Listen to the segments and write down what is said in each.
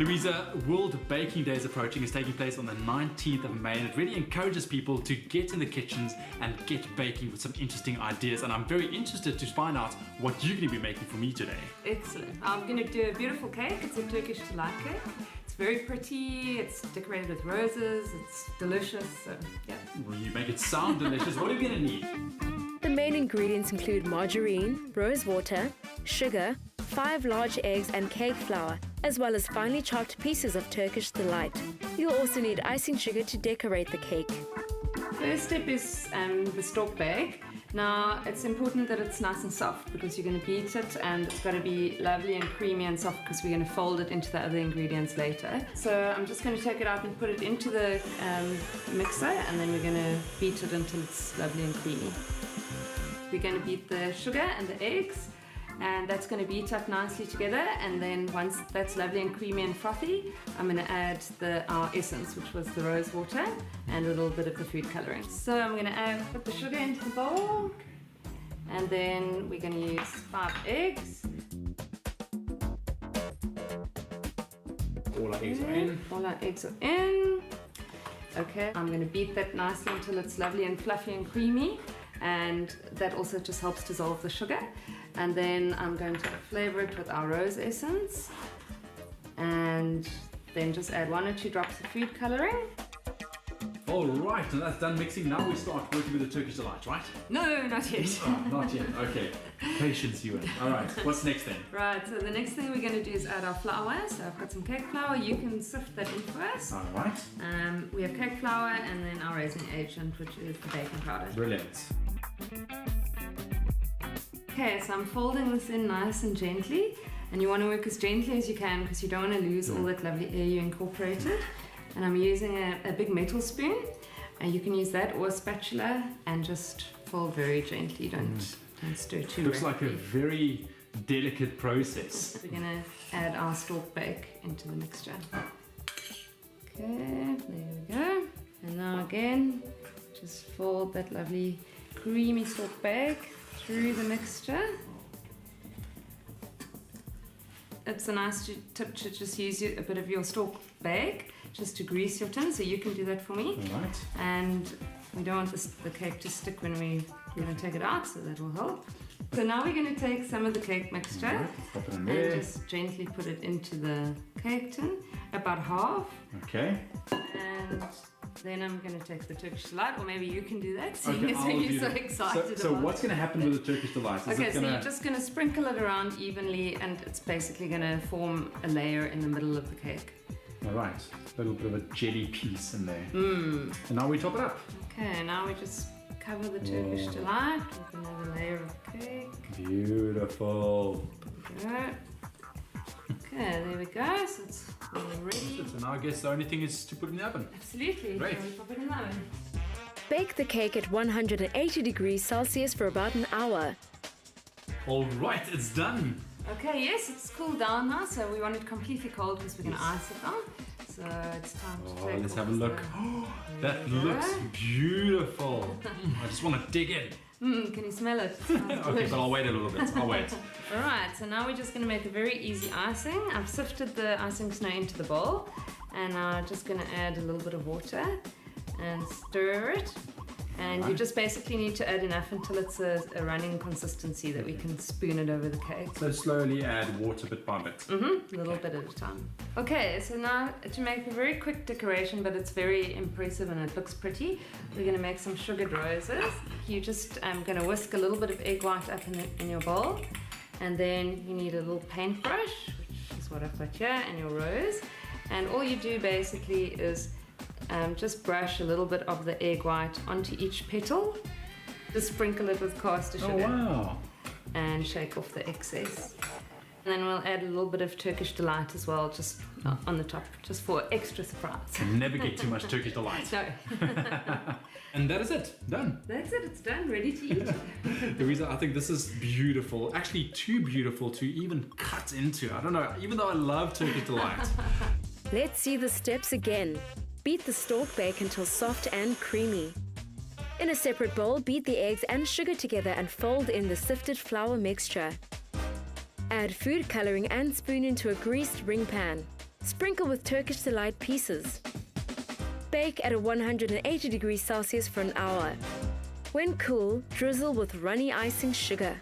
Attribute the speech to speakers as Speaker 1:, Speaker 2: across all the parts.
Speaker 1: Louisa, World Baking Day is approaching. It's taking place on the 19th of May, and it really encourages people to get in the kitchens and get baking with some interesting ideas. And I'm very interested to find out what you're going to be making for me today.
Speaker 2: Excellent. I'm going to do a beautiful cake. It's a Turkish delight cake. It's very pretty. It's decorated with roses. It's delicious. So, yeah.
Speaker 1: Well, you make it sound delicious. What are we going to need?
Speaker 3: The main ingredients include margarine, rose water, sugar, 5 large eggs and cake flour, as well as finely chopped pieces of Turkish delight. You'll also need icing sugar to decorate the cake.
Speaker 2: First step is the Stork bake. Now it's important that it's nice and soft because you're going to beat it, and it's got to be lovely and creamy and soft because we're going to fold it into the other ingredients later. So I'm just going to take it out and put it into the mixer, and then we're going to beat it until it's lovely and creamy. We're going to beat the sugar and the eggs, and that's going to beat up nicely together, and then once that's lovely and creamy and frothy, I'm going to add our essence, which was the rose water, and a little bit of the food colouring. So I'm going to put the sugar into the bowl, and then we're going to use 5 eggs.
Speaker 1: All our eggs are in.
Speaker 2: All our eggs are in. Okay, I'm going to beat that nicely until it's lovely and fluffy and creamy, and that also just helps dissolve the sugar. And then I'm going to flavour it with our rose essence, and then just add 1 or 2 drops of food colouring.
Speaker 1: All right, so that's done mixing. Now we start working with the Turkish delight, right?
Speaker 2: No, not yet.
Speaker 1: Oh, not yet. Okay. Patience, Ewan. All right. What's next then?
Speaker 2: Right. So the next thing we're going to do is add our flour. So I've got some cake flour. You can sift that in for us.
Speaker 1: All right.
Speaker 2: We have cake flour and then our raisin agent, which is the baking powder.
Speaker 1: Brilliant.
Speaker 2: Okay, so I'm folding this in nice and gently, and you want to work as gently as you can because you don't want to lose all that lovely air you incorporated. And I'm using a big metal spoon, and you can use that or a spatula and just fold very gently. Don't stir too
Speaker 1: Looks
Speaker 2: rapidly.
Speaker 1: like a very delicate process.
Speaker 2: We're going to add our Stork bake into the mixture. Okay, there we go. And now again, just fold that lovely creamy Stork bake through the mixture. It's a nice tip to just use a bit of your Stork bake just to grease your tin, so you can do that for me.
Speaker 1: All right.
Speaker 2: And we don't want the cake to stick when we're going to take it out, so that will help. So now we're going to take some of the cake mixture
Speaker 1: Pop it in
Speaker 2: and
Speaker 1: there.
Speaker 2: just gently put it into the cake tin, about half.
Speaker 1: Okay.
Speaker 2: And then I'm going to take the Turkish delight, or maybe you can do that, seeing
Speaker 1: Okay,
Speaker 2: as
Speaker 1: I'll
Speaker 2: you're
Speaker 1: do
Speaker 2: so
Speaker 1: that.
Speaker 2: excited
Speaker 1: So
Speaker 2: about
Speaker 1: what's going to happen with the Turkish delight? Is
Speaker 2: Okay,
Speaker 1: it
Speaker 2: so
Speaker 1: gonna...
Speaker 2: you're just going to sprinkle it around evenly, and it's basically going to form a layer in the middle of the cake.
Speaker 1: All right. A little bit of a jelly piece in there.
Speaker 2: Mm.
Speaker 1: And now we top it up.
Speaker 2: Okay, now we just cover the Turkish delight with another layer of cake.
Speaker 1: Beautiful.
Speaker 2: There we go. Okay, there we go. So it's all ready.
Speaker 1: So now I guess the only thing is to put it in the oven.
Speaker 2: Absolutely.
Speaker 1: Great.
Speaker 2: So we pop it in the oven.
Speaker 3: Bake the cake at 180 degrees Celsius for about an hour.
Speaker 1: All right, it's done.
Speaker 2: Okay, yes, it's cooled down now, so we want it completely cold because we're going to ice it down. So it's time to take
Speaker 1: Let's
Speaker 2: off
Speaker 1: have a look.
Speaker 2: the-
Speaker 1: That
Speaker 2: There we
Speaker 1: looks
Speaker 2: go.
Speaker 1: beautiful. I just want to dig in.
Speaker 2: Can you smell it? It smells
Speaker 1: Okay,
Speaker 2: delicious.
Speaker 1: but I'll wait a little bit. I'll wait.
Speaker 2: Alright, so now we're just going to make a very easy icing. I've sifted the icing snow into the bowl, and I'm just going to add a little bit of water and stir it. And you just basically need to add enough until it's a running consistency that we can spoon it over the cake.
Speaker 1: So slowly add water bit by bit.
Speaker 2: A little bit at a time. Okay, so now to make a very quick decoration, but it's very impressive and it looks pretty, we're going to make some sugared roses. You just going to whisk a little bit of egg white up in your bowl, and then you need a little paintbrush, which is what I've got here, and your rose. And all you do basically is just brush a little bit of the egg white onto each petal. Just sprinkle it with caster sugar.
Speaker 1: Oh, wow.
Speaker 2: And shake off the excess. And then we'll add a little bit of Turkish delight as well, just on the top, just for extra surprise.
Speaker 1: Never get too much Turkish delight.
Speaker 2: No.
Speaker 1: And that is it. Done.
Speaker 2: That's it, it's done, ready to eat.
Speaker 1: Louisa, I think this is beautiful. Actually, too beautiful to even cut into. I don't know, even though I love Turkish delight.
Speaker 3: Let's see the steps again. Beat the Stork bake until soft and creamy. In a separate bowl, beat the eggs and sugar together and fold in the sifted flour mixture. Add food coloring and spoon into a greased ring pan. Sprinkle with Turkish Delight pieces. Bake at a 180 degrees Celsius for an hour. When cool, drizzle with runny icing sugar.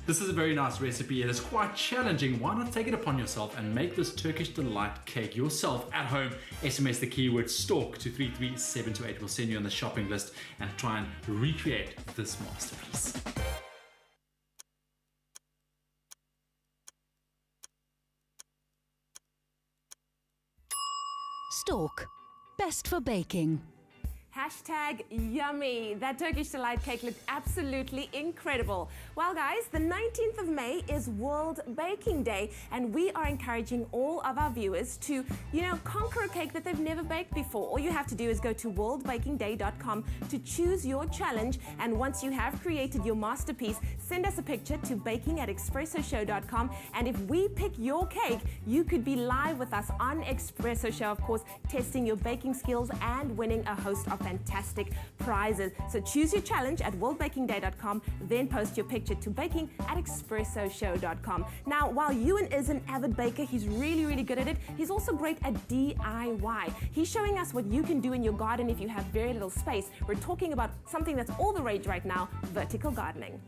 Speaker 1: This is a very nice recipe. It is quite challenging. Why not take it upon yourself and make this Turkish Delight cake yourself at home? SMS the keyword STORK to 33728. We'll send you on the shopping list and try and recreate this masterpiece.
Speaker 4: Stork, best for baking.
Speaker 5: Hashtag yummy. That Turkish Delight cake looked absolutely incredible. Well guys, the 19th of May is World Baking Day, and we are encouraging all of our viewers to, conquer a cake that they've never baked before. All you have to do is go to worldbakingday.com to choose your challenge, and once you have created your masterpiece, send us a picture to baking@expressoshow.com, and if we pick your cake, you could be live with us on Expresso Show, of course, testing your baking skills and winning a host of fantastic prizes. So choose your challenge at worldbakingday.com, then post your picture to baking@expressoshow.com. Now, while Ewan is an avid baker, he's really good at it. He's also great at DIY. He's showing us what you can do in your garden if you have very little space. We're talking about something that's all the rage right now, vertical gardening.